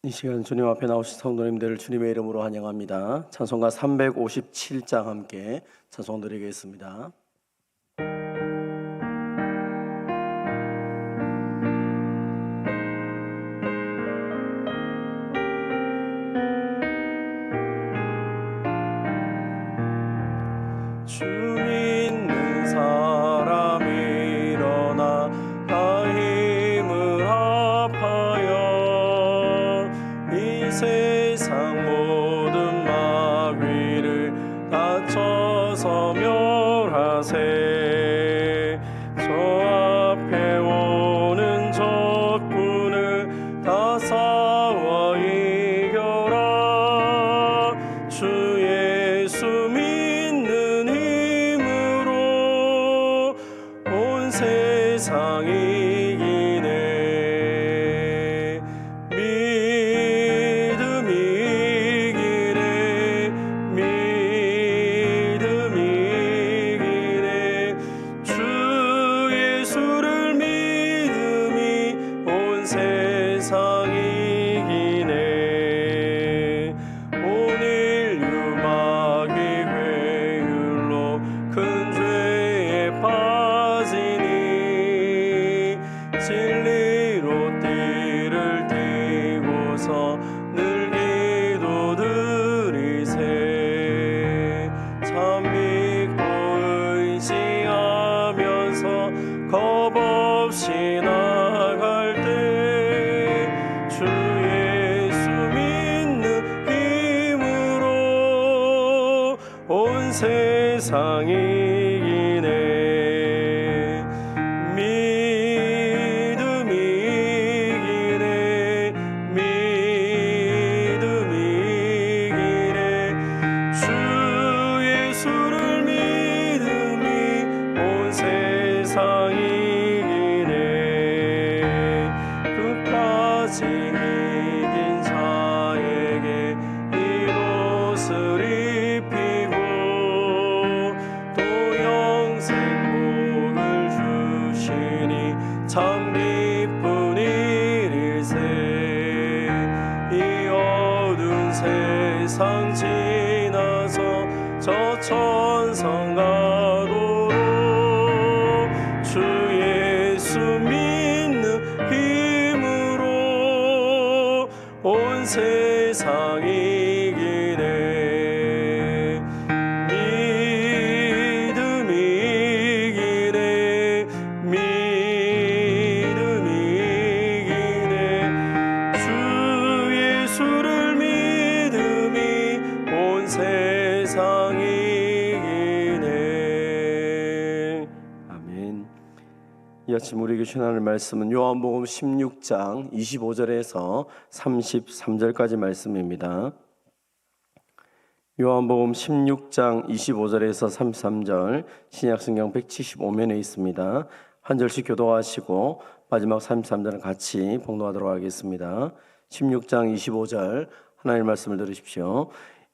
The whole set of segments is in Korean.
이 시간 주님 앞에 나오신 성도님들을 주님의 이름으로 환영합니다. 찬송가 357장 함께 찬송 드리겠습니다. 주 믿는 사람 일어나 다 힘을 합하여 이 세상 모든 마귀를 다쳐서 멸하세. 저 앞에 오는 적군을 다 싸워 이겨라. 주 예수 믿는 힘으로 온 세상 이기네. 믿음이 이기네. 믿음이 이기네. 주 예수를 믿음이 온 세상 이기네. 온 인류 마귀 괴율로 큰 죄에 빠지니 진리로 띠를 띠고서 늘 기도드리세. 참 믿고 의지하면서 겁없이 나갈 때 주 예수 믿는 힘으로 온 세상 이기네. 믿음이 이기네. 믿음이 이기네. 주 예수를 믿음이 온 세상 이기네. 끝까지 이긴 자에게 이 옷을 입히고 또 영생 복을 주시니 참 기쁜 일일세. 이 어두운 세상 지나서 저 천성 가도록 주 예수 믿는 힘으로 온 세상 이기네. 믿음이 이기네. 믿음이 이기네. 주 예수를 믿음이 온 세상 이기네. 아멘. 이 아침 우리에게 주신 하나님의 말씀은 요한복음 16장 25절에서 33절까지 말씀입니다. 요한복음 16장 25절에서 33절 신약성경 175면에 있습니다. 한 절씩 교도하시고 마지막 33절은 같이 봉독하도록 하겠습니다. 16장 25절 하나님의 말씀을 들으십시오.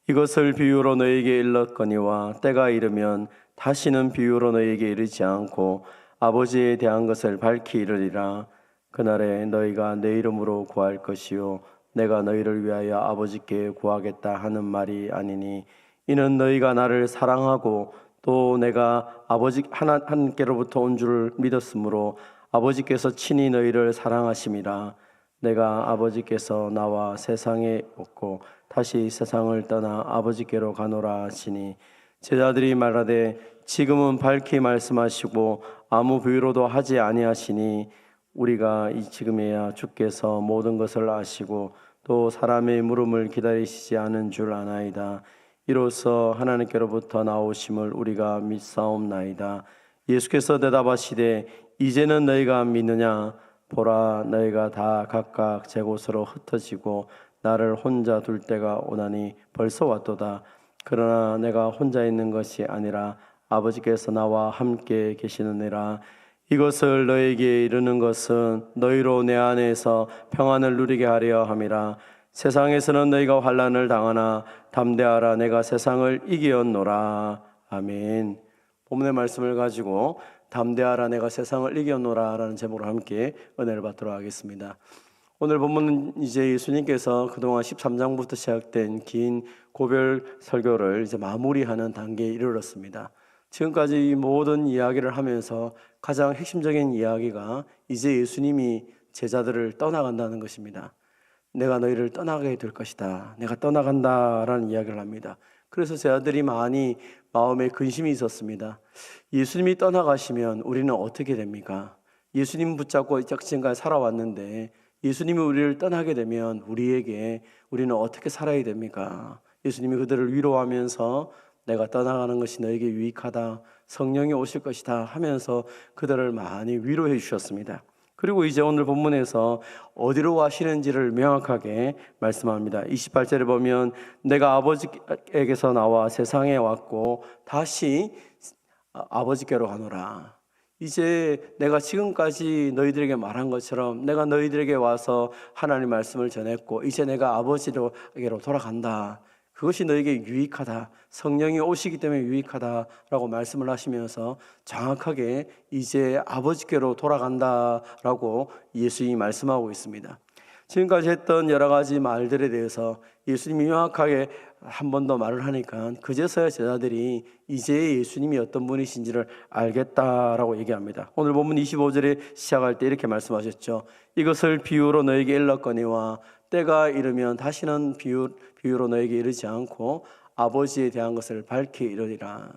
이것을 비유로 너에게 일렀거니와 때가 이르면 다시는 비유로 너에게 이르지 않고 아버지에 대한 것을 밝히 이르리라. 그날에 너희가 내 이름으로 구할 것이요 내가 너희를 위하여 아버지께 구하겠다 하는 말이 아니니 이는 너희가 나를 사랑하고 또 내가 아버지 하나님께로부터 온 줄을 믿었으므로 아버지께서 친히 너희를 사랑하심이라. 내가 아버지께서 나와 세상에 없고 다시 세상을 떠나 아버지께로 가노라 하시니 제자들이 말하되 지금은 밝히 말씀하시고 아무 비유로도 하지 아니하시니 우리가 이 지금에야 주께서 모든 것을 아시고 또 사람의 물음을 기다리시지 않은 줄 아나이다. 이로써 하나님께로부터 나오심을 우리가 믿사옵나이다. 예수께서 대답하시되 이제는 너희가 믿느냐? 보라 너희가 다 각각 제 곳으로 흩어지고 나를 혼자 둘 때가 오나니 벌써 왔도다. 그러나 내가 혼자 있는 것이 아니라 아버지께서 나와 함께 계시느니라. 이것을 너에게 이르는 것은 너희로 내 안에서 평안을 누리게 하려 함이라. 세상에서는 너희가 환난을 당하나 담대하라 내가 세상을 이기었노라. 아멘. 본문의 말씀을 가지고 담대하라 내가 세상을 이겼노라 라는 제목으로 함께 은혜를 받도록 하겠습니다. 오늘 본문은 이제 예수님께서 그동안 13장부터 시작된 긴 고별 설교를 이제 마무리하는 단계에 이르렀습니다. 지금까지 이 모든 이야기를 하면서 가장 핵심적인 이야기가 이제 예수님이 제자들을 떠나간다는 것입니다. 내가 너희를 떠나게 될 것이다. 내가 떠나간다라는 이야기를 합니다. 그래서 제자들이 많이 마음에 근심이 있었습니다. 예수님이 떠나가시면 우리는 어떻게 됩니까? 예수님 붙잡고 지금까지 살아왔는데 예수님이 우리를 떠나게 되면 우리는 어떻게 살아야 됩니까? 예수님이 그들을 위로하면서 내가 떠나가는 것이 너에게 유익하다, 성령이 오실 것이다 하면서 그들을 많이 위로해 주셨습니다. 그리고 이제 오늘 본문에서 어디로 가시는지를 명확하게 말씀합니다. 28절에 보면 내가 아버지에게서 나와 세상에 왔고 다시 아버지께로 가노라. 이제 내가 지금까지 너희들에게 말한 것처럼 내가 너희들에게 와서 하나님의 말씀을 전했고 이제 내가 아버지에게로 돌아간다. 그것이 너에게 유익하다. 성령이 오시기 때문에 유익하다라고 말씀을 하시면서 정확하게 이제 아버지께로 돌아간다라고 예수님이 말씀하고 있습니다. 지금까지 했던 여러 가지 말들에 대해서 예수님이 명확하게 한 번 더 말을 하니까 그제서야 제자들이 이제 예수님이 어떤 분이신지를 알겠다라고 얘기합니다. 오늘 본문 25절에 시작할 때 이렇게 말씀하셨죠. 이것을 비유로 너에게 일렀거니와 때가 이르면 다시는 비유로 너에게 이르지 않고 아버지에 대한 것을 밝히 이르리라.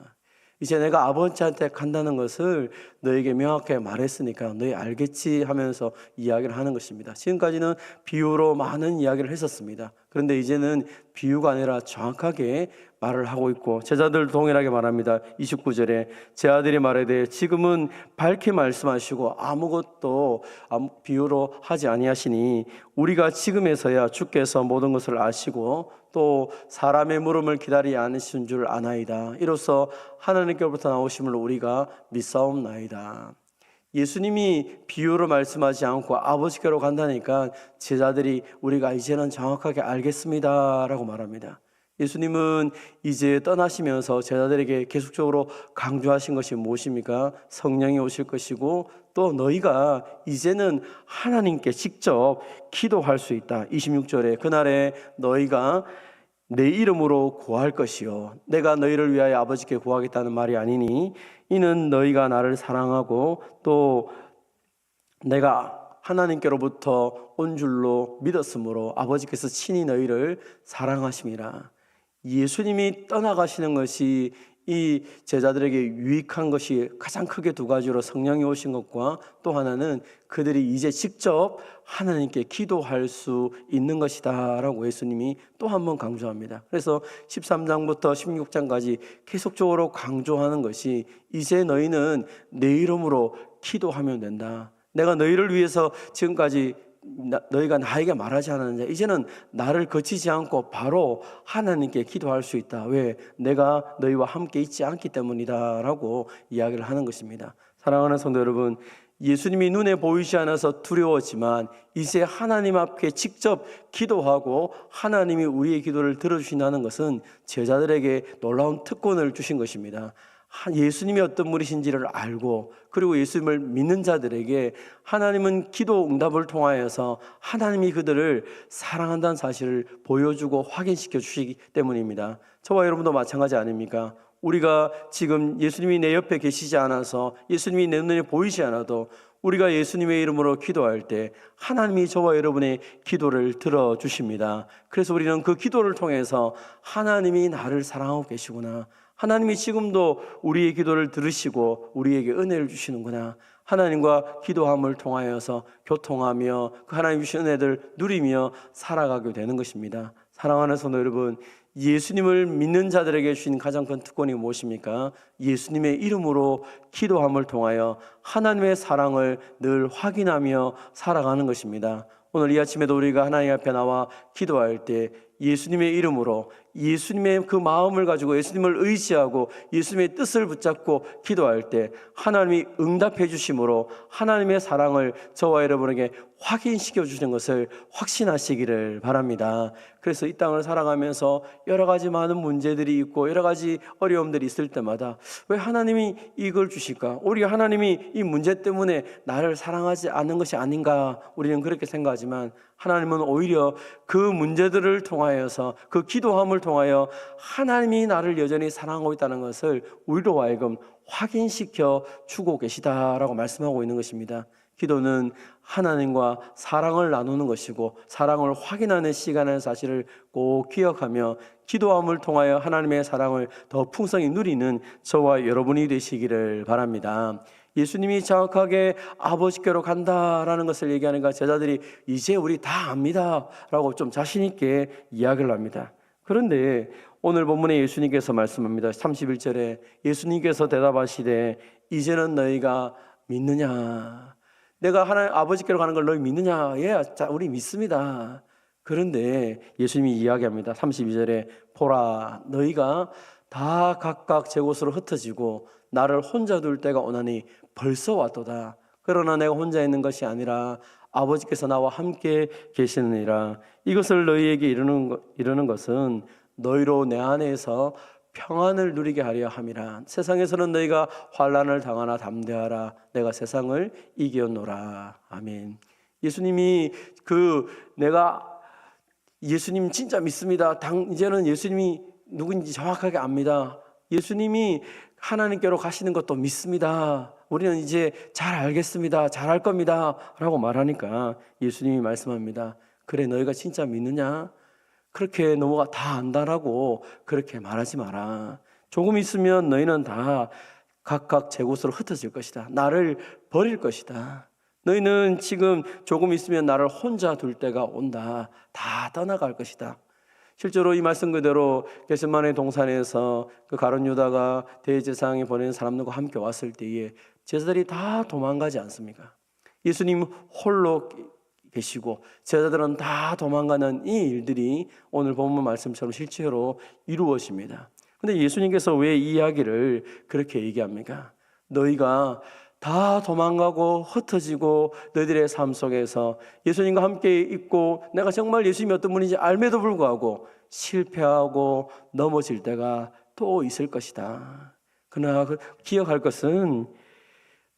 이제 내가 아버지한테 간다는 것을 너에게 명확하게 말했으니까 너희 알겠지 하면서 이야기를 하는 것입니다. 지금까지는 비유로 많은 이야기를 했었습니다. 그런데 이제는 비유가 아니라 정확하게 말을 하고 있고 제자들 동일하게 말합니다. 29절에 제 아들이 말하되 지금은 밝게 말씀하시고 아무것도 비유로 하지 아니하시니 우리가 지금에서야 주께서 모든 것을 아시고 또 사람의 물음을 기다리지 않으신 줄 아나이다. 이로써 하나님께로부터 나오심을 우리가 믿사옵나이다. 예수님이 비유로 말씀하지 않고 아버지께로 간다니까 제자들이 우리가 이제는 정확하게 알겠습니다라고 말합니다. 예수님은 이제 떠나시면서 제자들에게 계속적으로 강조하신 것이 무엇입니까? 성령이 오실 것이고 또 너희가 이제는 하나님께 직접 기도할 수 있다. 26절에 그날에 너희가 내 이름으로 구할 것이요 내가 너희를 위하여 아버지께 구하겠다는 말이 아니니 이는 너희가 나를 사랑하고 또 내가 하나님께로부터 온 줄로 믿었으므로 아버지께서 친히 너희를 사랑하심이라. 예수님이 떠나가시는 것이 이 제자들에게 유익한 것이 가장 크게 두 가지로 성령이 오신 것과 또 하나는 그들이 이제 직접 하나님께 기도할 수 있는 것이다 라고 예수님이 또 한 번 강조합니다. 그래서 13장부터 16장까지 계속적으로 강조하는 것이 이제 너희는 내 이름으로 기도하면 된다. 내가 너희를 위해서 지금까지 너희가 나에게 말하지 않았느냐 이제는 나를 거치지 않고 바로 하나님께 기도할 수 있다. 왜? 내가 너희와 함께 있지 않기 때문이다 라고 이야기를 하는 것입니다. 사랑하는 성도 여러분, 예수님이 눈에 보이지 않아서 두려웠지만 이제 하나님 앞에 직접 기도하고 하나님이 우리의 기도를 들어주신다는 것은 제자들에게 놀라운 특권을 주신 것입니다. 예수님이 어떤 분이신지를 알고 그리고 예수님을 믿는 자들에게 하나님은 기도 응답을 통하여서 하나님이 그들을 사랑한다는 사실을 보여주고 확인시켜 주시기 때문입니다. 저와 여러분도 마찬가지 아닙니까? 우리가 지금 예수님이 내 옆에 계시지 않아서 예수님이 내 눈에 보이지 않아도 우리가 예수님의 이름으로 기도할 때 하나님이 저와 여러분의 기도를 들어주십니다. 그래서 우리는 그 기도를 통해서 하나님이 나를 사랑하고 계시구나, 하나님이 지금도 우리의 기도를 들으시고 우리에게 은혜를 주시는구나, 하나님과 기도함을 통하여서 교통하며 그 하나님 주신 은혜를 누리며 살아가게 되는 것입니다. 사랑하는 성도 여러분, 예수님을 믿는 자들에게 주신 가장 큰 특권이 무엇입니까? 예수님의 이름으로 기도함을 통하여 하나님의 사랑을 늘 확인하며 살아가는 것입니다. 오늘 이 아침에도 우리가 하나님 앞에 나와 기도할 때 예수님의 이름으로 예수님의 그 마음을 가지고 예수님을 의지하고 예수님의 뜻을 붙잡고 기도할 때 하나님이 응답해 주심으로 하나님의 사랑을 저와 여러분에게 확인시켜 주시는 것을 확신하시기를 바랍니다. 그래서 이 땅을 살아가면서 여러 가지 많은 문제들이 있고 여러 가지 어려움들이 있을 때마다 왜 하나님이 이걸 주실까? 우리 하나님이 이 문제 때문에 나를 사랑하지 않는 것이 아닌가? 우리는 그렇게 생각하지만 하나님은 오히려 그 문제들을 통하여서 그 기도함을 통하여 하나님이 나를 여전히 사랑하고 있다는 것을 우리로 하여금 확인시켜 주고 계시다라고 말씀하고 있는 것입니다. 기도는 하나님과 사랑을 나누는 것이고 사랑을 확인하는 시간의 사실을 꼭 기억하며 기도함을 통하여 하나님의 사랑을 더 풍성히 누리는 저와 여러분이 되시기를 바랍니다. 예수님이 정확하게 아버지께로 간다라는 것을 얘기하니까 제자들이 이제 우리 다 압니다 라고 좀 자신 있게 이야기를 합니다. 그런데 오늘 본문에 예수님께서 말씀합니다. 31절에 예수님께서 대답하시되 이제는 너희가 믿느냐? 내가 하나님 아버지께로 가는 걸 너희 믿느냐? 예, 자, 우리 믿습니다. 그런데 예수님이 이야기합니다. 32절에 보라, 너희가 다 각각 제 곳으로 흩어지고 나를 혼자 둘 때가 오나니 벌써 왔도다. 그러나 내가 혼자 있는 것이 아니라 아버지께서 나와 함께 계시느니라. 이것을 너희에게 이르는 것은 너희로 내 안에서 평안을 누리게 하려 함이라. 세상에서는 너희가 환난을 당하나 담대하라. 내가 세상을 이겨노라. 아멘. 예수님이 내가 예수님 진짜 믿습니다. 이제는 예수님이 누군지 정확하게 압니다. 예수님이 하나님께로 가시는 것도 믿습니다. 우리는 이제 잘 알겠습니다. 잘 할 겁니다 라고 말하니까 예수님이 말씀합니다. 그래, 너희가 진짜 믿느냐? 그렇게 너가 다 안다라고 그렇게 말하지 마라. 조금 있으면 너희는 다 각각 제 곳으로 흩어질 것이다. 나를 버릴 것이다. 너희는 지금 조금 있으면 나를 혼자 둘 때가 온다. 다 떠나갈 것이다. 실제로 이 말씀 그대로 겟세마네 동산에서 그 가룟 유다가 대제사장이 보낸 사람들과 함께 왔을 때에 제자들이 다 도망가지 않습니까? 예수님 홀로 계시고 제자들은 다 도망가는 이 일들이 오늘 본문 말씀처럼 실제로 이루어집니다. 그런데 예수님께서 왜 이 이야기를 그렇게 얘기합니까? 너희가 다 도망가고 흩어지고 너희들의 삶 속에서 예수님과 함께 있고 내가 정말 예수님이 어떤 분인지 알매도 불구하고 실패하고 넘어질 때가 또 있을 것이다. 그러나 기억할 것은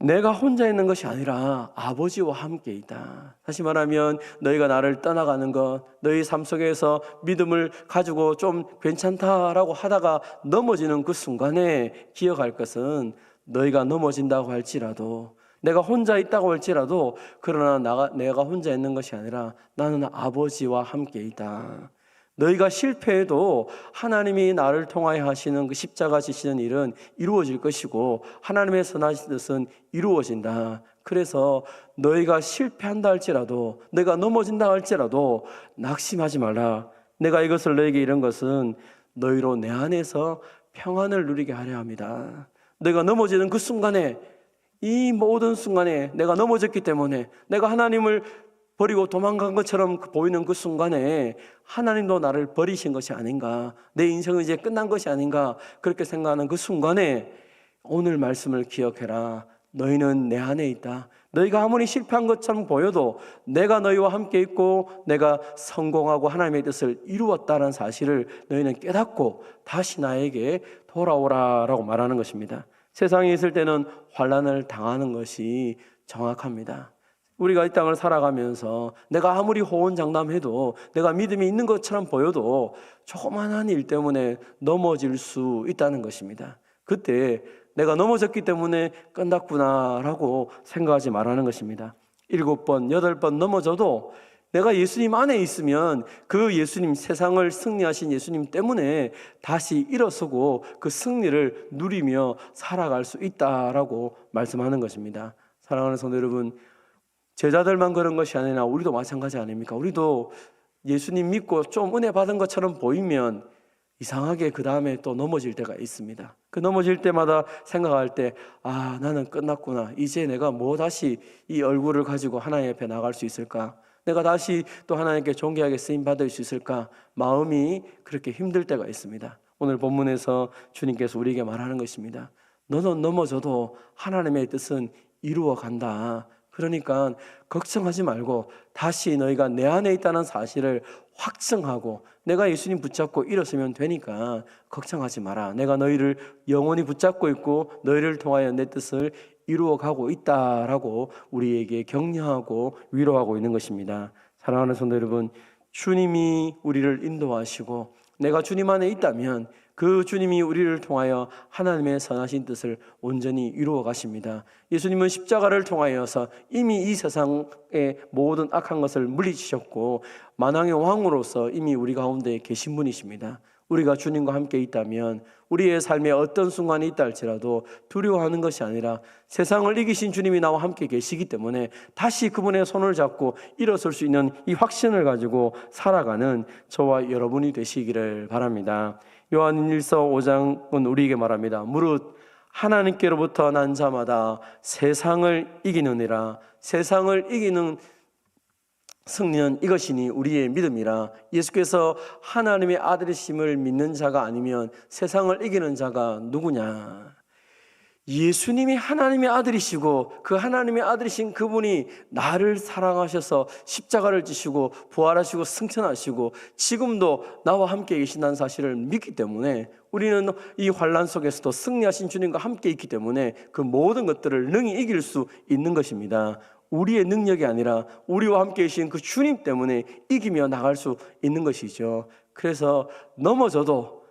내가 혼자 있는 것이 아니라 아버지와 함께 있다. 다시 말하면 너희가 나를 떠나가는 것, 너희 삶 속에서 믿음을 가지고 좀 괜찮다라고 하다가 넘어지는 그 순간에 기억할 것은 너희가 넘어진다고 할지라도 내가 혼자 있다고 할지라도 그러나 내가 혼자 있는 것이 아니라 나는 아버지와 함께 있다. 너희가 실패해도 하나님이 나를 통하여 하시는 그 십자가 지시는 일은 이루어질 것이고 하나님의 선하신 뜻은 이루어진다. 그래서 너희가 실패한다 할지라도 내가 넘어진다 할지라도 낙심하지 말라. 내가 이것을 너희에게 이런 것은 너희로 내 안에서 평안을 누리게 하려 합니다. 내가 넘어지는 그 순간에 이 모든 순간에 내가 넘어졌기 때문에 내가 하나님을 버리고 도망간 것처럼 보이는 그 순간에 하나님도 나를 버리신 것이 아닌가, 내 인생은 이제 끝난 것이 아닌가 그렇게 생각하는 그 순간에 오늘 말씀을 기억해라. 너희는 내 안에 있다. 너희가 아무리 실패한 것처럼 보여도 내가 너희와 함께 있고 내가 성공하고 하나님의 뜻을 이루었다는 사실을 너희는 깨닫고 다시 나에게 돌아오라라고 말하는 것입니다. 세상에 있을 때는 환난을 당하는 것이 정확합니다. 우리가 이 땅을 살아가면서 내가 아무리 호언장담해도 내가 믿음이 있는 것처럼 보여도 조그만한 일 때문에 넘어질 수 있다는 것입니다. 그때 내가 넘어졌기 때문에 끝났구나라고 생각하지 말라는 것입니다. 7번, 8번 넘어져도 내가 예수님 안에 있으면 그 예수님, 세상을 승리하신 예수님 때문에 다시 일어서고 그 승리를 누리며 살아갈 수 있다라고 말씀하는 것입니다. 사랑하는 성도 여러분, 제자들만 그런 것이 아니라 우리도 마찬가지 아닙니까? 우리도 예수님 믿고 좀 은혜 받은 것처럼 보이면 이상하게 그 다음에 또 넘어질 때가 있습니다. 그 넘어질 때마다 생각할 때 나는 끝났구나. 이제 내가 다시 이 얼굴을 가지고 하나님 앞에 나갈 수 있을까? 내가 다시 또 하나님께 존귀하게 쓰임받을 수 있을까? 마음이 그렇게 힘들 때가 있습니다. 오늘 본문에서 주님께서 우리에게 말하는 것입니다. 너는 넘어져도 하나님의 뜻은 이루어 간다. 그러니까 걱정하지 말고 다시 너희가 내 안에 있다는 사실을 확증하고 내가 예수님 붙잡고 일어서면 되니까 걱정하지 마라. 내가 너희를 영원히 붙잡고 있고 너희를 통하여 내 뜻을 이루어가고 있다라고 우리에게 격려하고 위로하고 있는 것입니다. 사랑하는 성도 여러분, 주님이 우리를 인도하시고 내가 주님 안에 있다면 그 주님이 우리를 통하여 하나님의 선하신 뜻을 온전히 이루어 가십니다. 예수님은 십자가를 통하여서 이미 이 세상의 모든 악한 것을 물리치셨고 만왕의 왕으로서 이미 우리 가운데 계신 분이십니다. 우리가 주님과 함께 있다면 우리의 삶에 어떤 순간이 있다 할지라도 두려워하는 것이 아니라 세상을 이기신 주님이 나와 함께 계시기 때문에 다시 그분의 손을 잡고 일어설 수 있는 이 확신을 가지고 살아가는 저와 여러분이 되시기를 바랍니다. 요한일서 5장은 우리에게 말합니다. 무릇 하나님께로부터 난 자마다 세상을 이기느니라. 세상을 이기는 승리는 이것이니 우리의 믿음이라. 예수께서 하나님의 아들이심을 믿는 자가 아니면 세상을 이기는 자가 누구냐? 예수님이 하나님의 아들이시고 그 하나님의 아들이신 그분이 나를 사랑하셔서 십자가를 지시고 부활하시고 승천하시고 지금도 나와 함께 계신다는 사실을 믿기 때문에 우리는 이 환난 속에서도 승리하신 주님과 함께 있기 때문에 그 모든 것들을 능히 이길 수 있는 것입니다. 우리의 능력이 아니라 우리와 함께 계신 그 주님 때문에 이기며 나갈 수 있는 것이죠. 그래서 넘어져도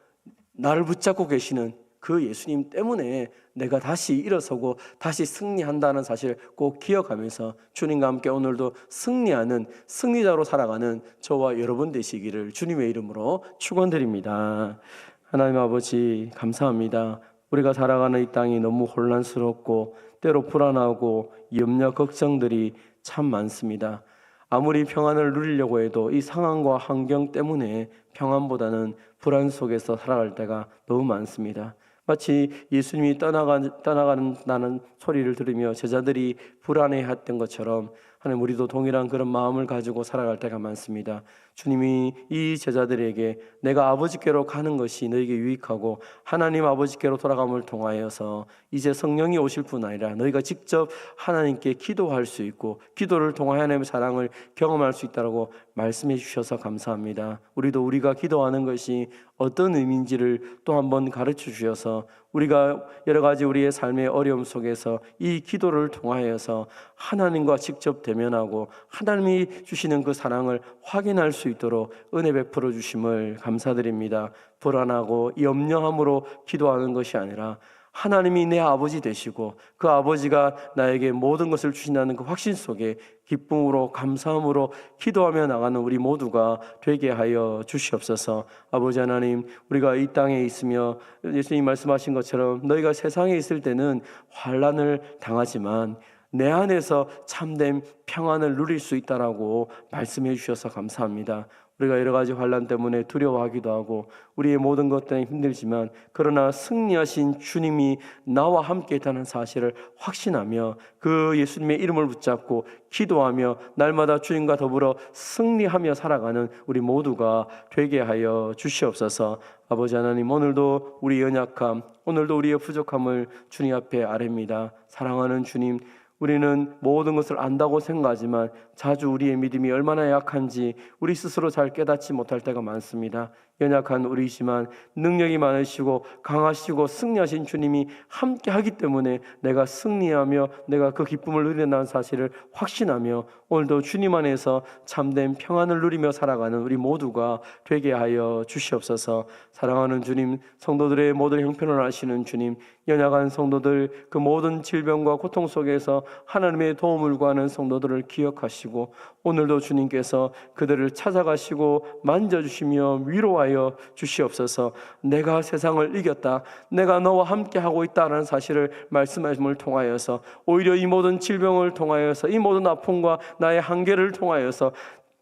나를 붙잡고 계시는 그 예수님 때문에 내가 다시 일어서고 다시 승리한다는 사실 꼭 기억하면서 주님과 함께 오늘도 승리하는 승리자로 살아가는 저와 여러분 되시기를 주님의 이름으로 축원드립니다. 하나님 아버지 감사합니다. 우리가 살아가는 이 땅이 너무 혼란스럽고 때로 불안하고 염려 걱정들이 참 많습니다. 아무리 평안을 누리려고 해도 이 상황과 환경 때문에 평안보다는 불안 속에서 살아갈 때가 너무 많습니다. 마치 예수님이 떠나간다는 소리를 들으며 제자들이 불안해했던 것처럼 하나님 우리도 동일한 그런 마음을 가지고 살아갈 때가 많습니다. 주님이 이 제자들에게 내가 아버지께로 가는 것이 너에게 유익하고 하나님 아버지께로 돌아감을 통하여서 이제 성령이 오실 뿐 아니라 너희가 직접 하나님께 기도할 수 있고 기도를 통하여 하나님의 사랑을 경험할 수 있다고 말씀해 주셔서 감사합니다. 우리도 우리가 기도하는 것이 어떤 의미인지를 또 한번 가르쳐 주셔서 우리가 여러 가지 우리의 삶의 어려움 속에서 이 기도를 통하여서 하나님과 직접 대면하고 하나님이 주시는 그 사랑을 확인할 수 있도록 은혜 베풀어 주심을 감사드립니다. 불안하고 염려함으로 기도하는 것이 아니라 하나님이 내 아버지 되시고 그 아버지가 나에게 모든 것을 주신다는 그 확신 속에 기쁨으로 감사함으로 기도하며 나가는 우리 모두가 되게 하여 주시옵소서. 아버지 하나님, 우리가 이 땅에 있으며 예수님 말씀하신 것처럼 너희가 세상에 있을 때는 환난을 당하지만 내 안에서 참된 평안을 누릴 수 있다라고 말씀해 주셔서 감사합니다. 우리가 여러 가지 환난 때문에 두려워하기도 하고 우리의 모든 것 때문에 힘들지만 그러나 승리하신 주님이 나와 함께 있다는 사실을 확신하며 그 예수님의 이름을 붙잡고 기도하며 날마다 주님과 더불어 승리하며 살아가는 우리 모두가 되게 하여 주시옵소서. 아버지 하나님, 오늘도 우리 연약함, 오늘도 우리의 부족함을 주님 앞에 아뢰입니다. 사랑하는 주님, 우리는 모든 것을 안다고 생각하지만 자주 우리의 믿음이 얼마나 약한지 우리 스스로 잘 깨닫지 못할 때가 많습니다. 연약한 우리이지만 능력이 많으시고 강하시고 승리하신 주님이 함께 하기 때문에 내가 승리하며 내가 그 기쁨을 누린다는 사실을 확신하며 오늘도 주님 안에서 참된 평안을 누리며 살아가는 우리 모두가 되게 하여 주시옵소서. 사랑하는 주님, 성도들의 모든 형편을 아시는 주님, 연약한 성도들 그 모든 질병과 고통 속에서 하나님의 도움을 구하는 성도들을 기억하시고 오늘도 주님께서 그들을 찾아가시고 만져주시며 위로하여 주시옵소서. 내가 세상을 이겼다, 내가 너와 함께하고 있다는 사실을 말씀하심을 통하여서 오히려 이 모든 질병을 통하여서 이 모든 아픔과 나의 한계를 통하여서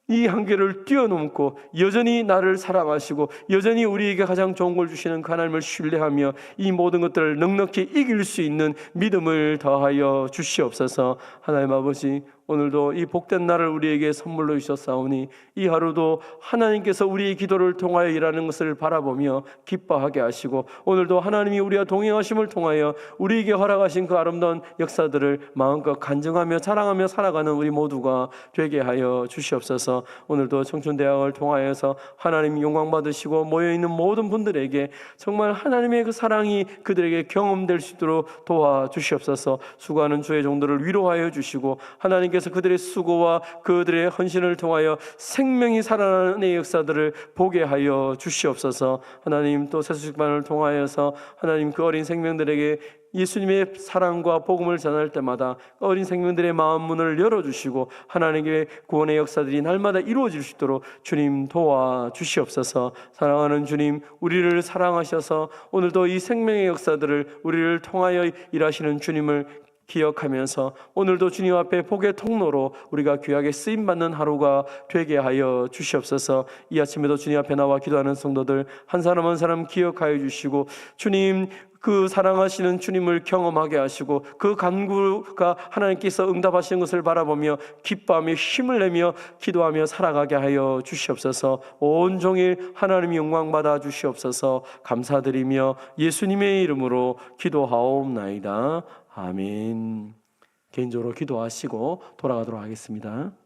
이 한계를 뛰어넘고 여전히 나를 사랑하시고 여전히 우리에게 가장 좋은 걸 주시는 그 하나님을 신뢰하며 이 모든 것들을 넉넉히 이길 수 있는 믿음을 더하여 주시옵소서. 하나님 아버지, 오늘도 이 복된 날을 우리에게 선물로 주셨사오니 이 하루도 하나님께서 우리의 기도를 통하여 일하는 것을 바라보며 기뻐하게 하시고 오늘도 하나님이 우리와 동행하심을 통하여 우리에게 허락하신 그 아름다운 역사들을 마음껏 간증하며 자랑하며 살아가는 우리 모두가 되게 하여 주시옵소서. 오늘도 청춘대학을 통하여서 하나님 영광 받으시고 모여있는 모든 분들에게 정말 하나님의 그 사랑이 그들에게 경험될 수 있도록 도와주시옵소서. 수고하는 주의 종들을 위로하여 주시고 하나님께서 그들의 수고와 그들의 헌신을 통하여 생명이 살아나는 의 역사들을 보게 하여 주시옵소서. 하나님 또 세수식반을 통하여서 하나님 그 어린 생명들에게 예수님의 사랑과 복음을 전할 때마다 어린 생명들의 마음 문을 열어주시고 하나님의 구원의 역사들이 날마다 이루어질 수 있도록 주님 도와주시옵소서. 사랑하는 주님, 우리를 사랑하셔서 오늘도 이 생명의 역사들을 우리를 통하여 일하시는 주님을 기억하면서 오늘도 주님 앞에 복의 통로로 우리가 귀하게 쓰임받는 하루가 되게 하여 주시옵소서. 이 아침에도 주님 앞에 나와 기도하는 성도들 한 사람 한 사람 기억하여 주시고 주님 그 사랑하시는 주님을 경험하게 하시고 그 간구가 하나님께서 응답하시는 것을 바라보며 기뻐하며 힘을 내며 기도하며 살아가게 하여 주시옵소서. 온종일 하나님이 영광 받아 주시옵소서. 감사드리며 예수님의 이름으로 기도하옵나이다. 아멘. 개인적으로 기도하시고 돌아가도록 하겠습니다.